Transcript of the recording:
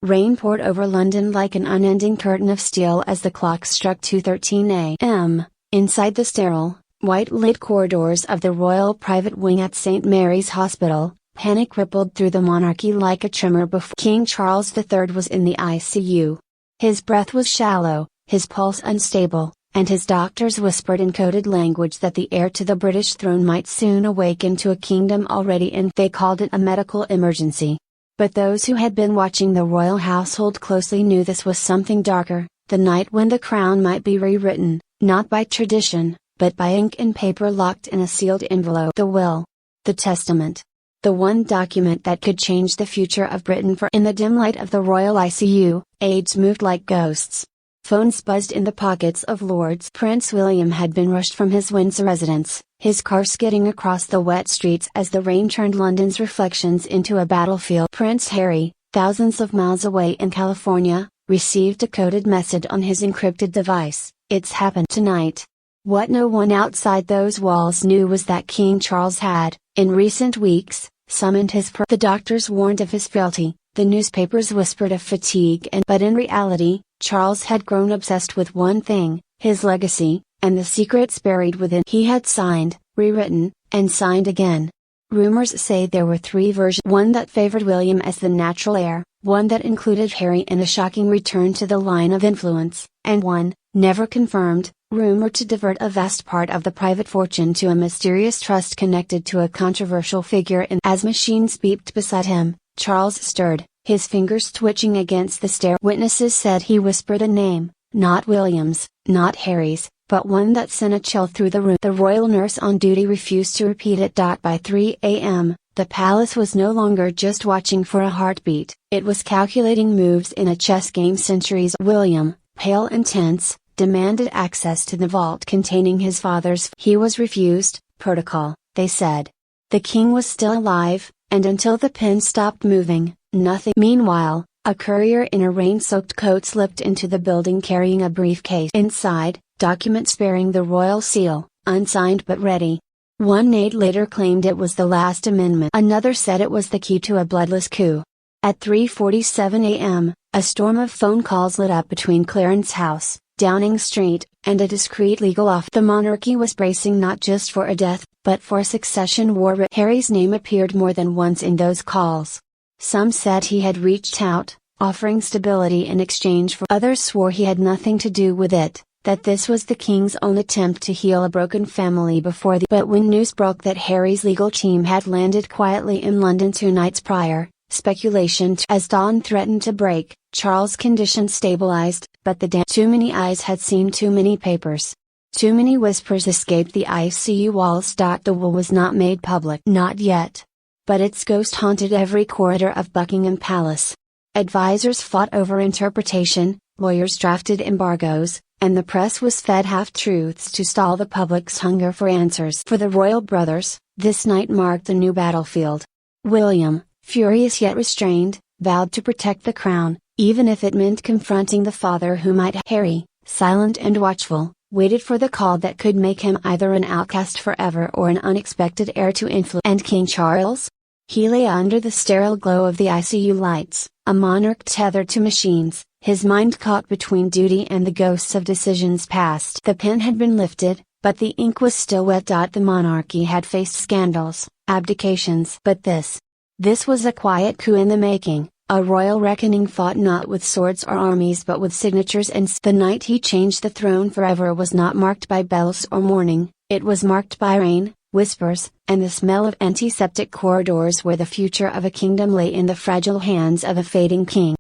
Rain poured over London like an unending curtain of steel as the clock struck 2:13 a.m. Inside the sterile, white-lit corridors of the Royal Private Wing at St. Mary's Hospital, panic rippled through the monarchy like a tremor before King Charles III was in the ICU. His breath was shallow, his pulse unstable, and his doctors whispered in coded language that the heir to the British throne might soon awaken to a kingdom already in. They called it a medical emergency. But those who had been watching the royal household closely knew this was something darker, the night when the crown might be rewritten, not by tradition, but by ink and paper locked in a sealed envelope. The will. The testament. The one document that could change the future of Britain for. In the dim light of the royal ICU, aides moved like ghosts. Phones buzzed in the pockets of lords. Prince William had been rushed from his Windsor residence, his car skidding across the wet streets as the rain turned London's reflections into a battlefield. Prince Harry, thousands of miles away in California, received a coded message on his encrypted device: "It's happened tonight." What no one outside those walls knew was that King Charles had, in recent weeks, summoned his The doctors warned of his frailty, the newspapers whispered of fatigue, but in reality, Charles had grown obsessed with one thing: his legacy, and the secrets buried within. He had signed, rewritten, and signed again. Rumors say there were three versions: one that favored William as the natural heir, one that included Harry in a shocking return to the line of influence, and one, never confirmed, rumored to divert a vast part of the private fortune to a mysterious trust connected to a controversial figure. As machines beeped beside him, Charles stirred, his fingers twitching against the stair. Witnesses said he whispered a name, not William's, not Harry's, but one that sent a chill through the room. The royal nurse on duty refused to repeat it. By 3 a.m., the palace was no longer just watching for a heartbeat, it was calculating moves in a chess game. Centuries. William, pale and tense, demanded access to the vault containing his father's. He was refused. Protocol, they said. The king was still alive, and until the pen stopped moving, nothing. Meanwhile, a courier in a rain-soaked coat slipped into the building carrying a briefcase. Inside, documents bearing the royal seal, unsigned but ready. One aide later claimed it was the last amendment. Another said it was the key to a bloodless coup. At 3:47 a.m., a storm of phone calls lit up between Clarence House, Downing Street, and a discreet legal office. The monarchy was bracing not just for a death, but for a succession war. Harry's name appeared more than once in those calls. Some said he had reached out, offering stability in exchange for. Others swore he had nothing to do with it, that this was the king's own attempt to heal a broken family before the. But when news broke that Harry's legal team had landed quietly in London 2 nights prior, speculation. As dawn threatened to break, Charles' condition stabilized, but too many eyes had seen too many papers. Too many whispers escaped the ICU walls. The will was not made public. Not yet. But its ghost haunted every corridor of Buckingham Palace. Advisors fought over interpretation, lawyers drafted embargoes, and the press was fed half-truths to stall the public's hunger for answers. For the royal brothers, this night marked a new battlefield. William, furious yet restrained, vowed to protect the crown, even if it meant confronting the father who might. Harry, silent and watchful, waited for the call that could make him either an outcast forever or an unexpected heir to influence. And King Charles? He lay under the sterile glow of the ICU lights, a monarch tethered to machines, his mind caught between duty and the ghosts of decisions past. The pen had been lifted, but the ink was still wet. The monarchy had faced scandals, abdications. But this was a quiet coup in the making, a royal reckoning fought not with swords or armies but with signatures. And the night he changed the throne forever was not marked by bells or mourning, it was marked by rain, whispers, and the smell of antiseptic corridors where the future of a kingdom lay in the fragile hands of a fading king.